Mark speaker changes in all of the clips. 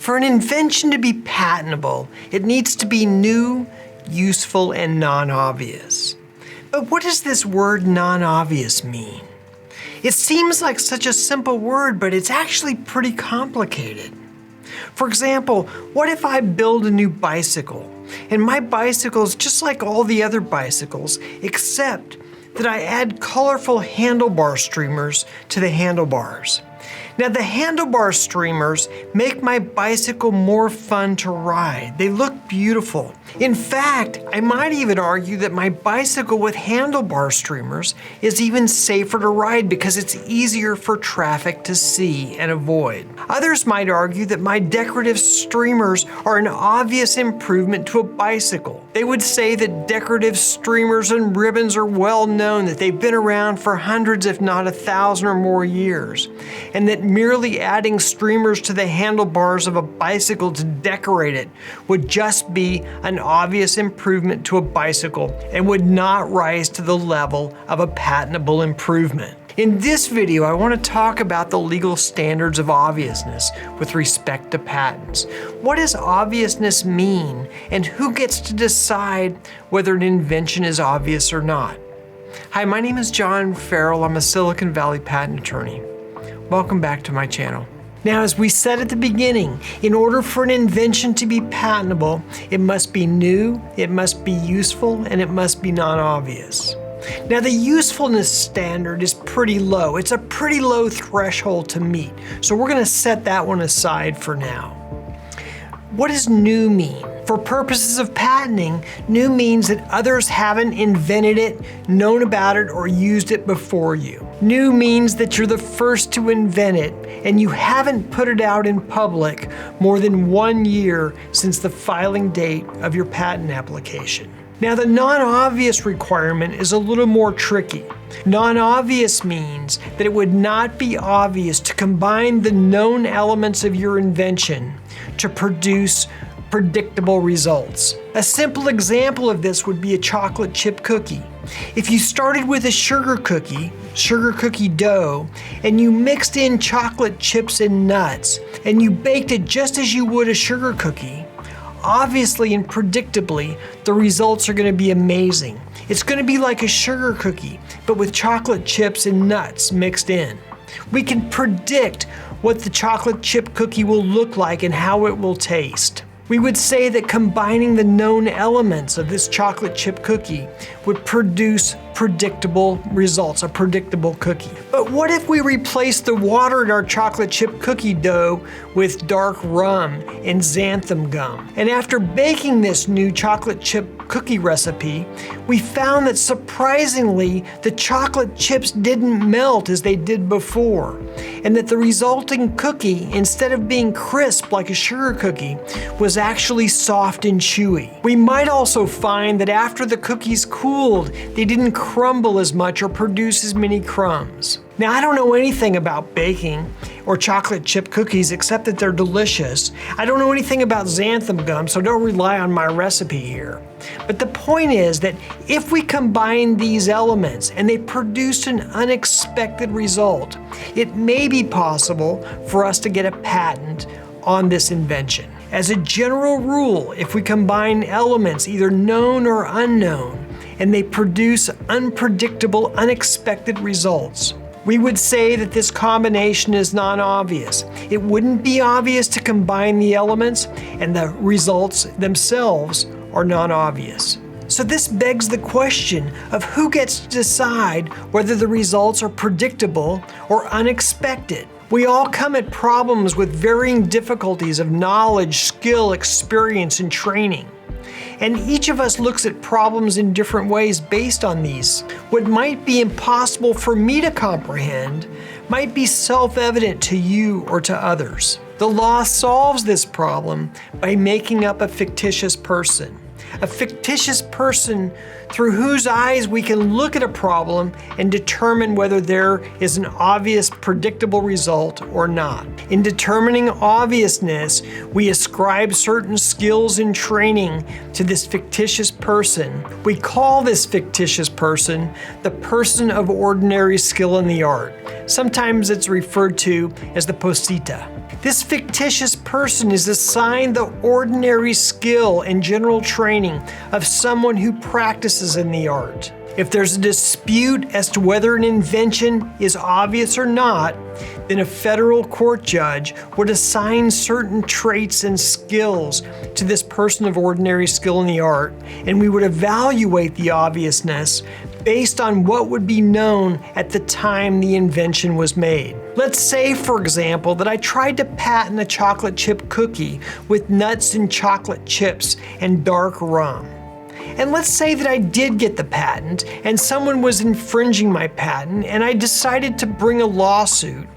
Speaker 1: For an invention to be patentable, it needs to be new, useful, and non-obvious. But what does this word non-obvious mean? It seems like such a simple word, but it's actually pretty complicated. For example, what if I build a new bicycle, and my bicycle is just like all the other bicycles, except that I add colorful handlebar streamers to the handlebars. Now the handlebar streamers make my bicycle more fun to ride. They look beautiful. In fact, I might even argue that my bicycle with handlebar streamers is even safer to ride because it's easier for traffic to see and avoid. Others might argue that my decorative streamers are an obvious improvement to a bicycle. They would say that decorative streamers and ribbons are well known, that they've been around for hundreds if not 1,000 or more years, and that merely adding streamers to the handlebars of a bicycle to decorate it would just be an obvious improvement to a bicycle and would not rise to the level of a patentable improvement. In this video, I want to talk about the legal standards of obviousness with respect to patents. What does obviousness mean, and who gets to decide whether an invention is obvious or not? Hi, my name is Carr Ferrell. I'm a Silicon Valley patent attorney. Welcome back to my channel. Now, as we said at the beginning, in order for an invention to be patentable, it must be new, it must be useful, and it must be non-obvious. Now, the usefulness standard is pretty low. It's a pretty low threshold to meet, so we're going to set that one aside for now. What does new mean? For purposes of patenting, new means that others haven't invented it, known about it, or used it before you. New means that you're the first to invent it, and you haven't put it out in public more than 1 year since the filing date of your patent application. Now, the non-obvious requirement is a little more tricky. Non-obvious means that it would not be obvious to combine the known elements of your invention to produce predictable results. A simple example of this would be a chocolate chip cookie. If you started with a sugar cookie dough, and you mixed in chocolate chips and nuts, and you baked it just as you would a sugar cookie, obviously and predictably, the results are going to be amazing. It's going to be like a sugar cookie, but with chocolate chips and nuts mixed in. We can predict what the chocolate chip cookie will look like and how it will taste. We would say that combining the known elements of this chocolate chip cookie would produce predictable results, a predictable cookie. But what if we replace the water in our chocolate chip cookie dough with dark rum and xanthan gum? And after baking this new chocolate chip cookie recipe, we found that surprisingly, the chocolate chips didn't melt as they did before, and that the resulting cookie, instead of being crisp like a sugar cookie, was actually soft and chewy. We might also find that after the cookies cooled, they didn't crumble as much or produce as many crumbs. Now, I don't know anything about baking or chocolate chip cookies except that they're delicious. I don't know anything about xanthan gum, so don't rely on my recipe here. But the point is that if we combine these elements and they produce an unexpected result, it may be possible for us to get a patent on this invention. As a general rule, if we combine elements either known or unknown, and they produce unpredictable, unexpected results, we would say that this combination is non-obvious. It wouldn't be obvious to combine the elements, and the results themselves are non-obvious. So this begs the question of who gets to decide whether the results are predictable or unexpected. We all come at problems with varying difficulties of knowledge, skill, experience, and training. And each of us looks at problems in different ways based on these. What might be impossible for me to comprehend might be self-evident to you or to others. The law solves this problem by making up a fictitious person. a fictitious person through whose eyes we can look at a problem and determine whether there is an obvious, predictable result or not. In determining obviousness, we ascribe certain skills and training to this fictitious person. We call this fictitious person the person of ordinary skill in the art. Sometimes it's referred to as the posita. This fictitious person is assigned the ordinary skill and general training of someone who practices in the art. If there's a dispute as to whether an invention is obvious or not, then a federal court judge would assign certain traits and skills to this person of ordinary skill in the art, and we would evaluate the obviousness based on what would be known at the time the invention was made. Let's say, for example, that I tried to patent a chocolate chip cookie with nuts and chocolate chips and dark rum. And let's say that I did get the patent and someone was infringing my patent, and I decided to bring a lawsuit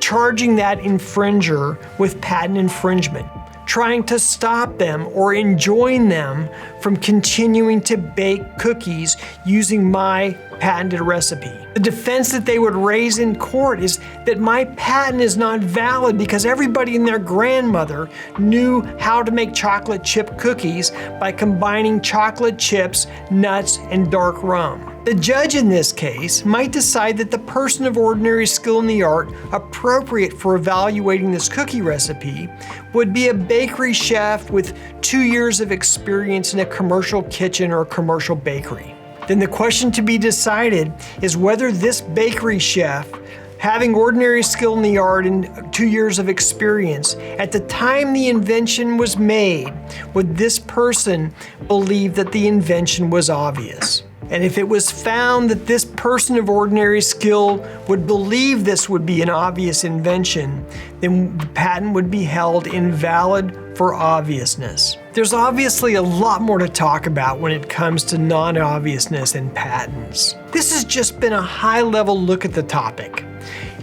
Speaker 1: charging that infringer with patent infringement, trying to stop them or enjoin them from continuing to bake cookies using my patented recipe. The defense that they would raise in court is that my patent is not valid because everybody and their grandmother knew how to make chocolate chip cookies by combining chocolate chips, nuts, and dark rum. The judge in this case might decide that the person of ordinary skill in the art appropriate for evaluating this cookie recipe would be a bakery chef with 2 years of experience in a commercial kitchen or a commercial bakery. Then the question to be decided is whether this bakery chef, having ordinary skill in the art and 2 years of experience, at the time the invention was made, would this person believe that the invention was obvious? And if it was found that this person of ordinary skill would believe this would be an obvious invention, then the patent would be held invalid for obviousness. There's obviously a lot more to talk about when it comes to non-obviousness in patents. This has just been a high-level look at the topic.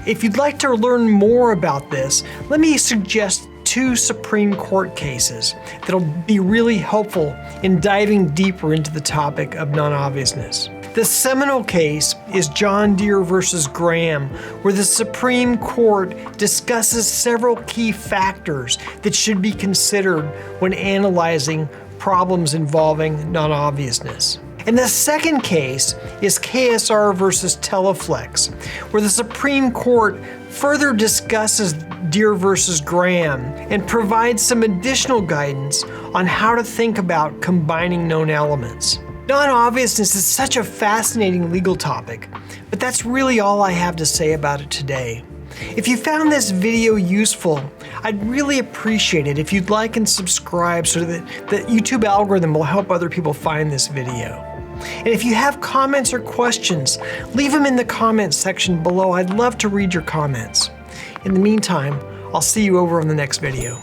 Speaker 1: If you'd like to learn more about this, let me suggest 2 Supreme Court cases that'll be really helpful in diving deeper into the topic of non-obviousness. The seminal case is John Deere versus Graham, where the Supreme Court discusses several key factors that should be considered when analyzing problems involving non-obviousness. And the second case is KSR versus Teleflex, where the Supreme Court further discusses Deere versus Graham and provides some additional guidance on how to think about combining known elements. Non-obviousness is such a fascinating legal topic, but that's really all I have to say about it today. If you found this video useful, I'd really appreciate it if you'd like and subscribe so that the YouTube algorithm will help other people find this video. And if you have comments or questions, leave them in the comments section below. I'd love to read your comments. In the meantime, I'll see you over on the next video.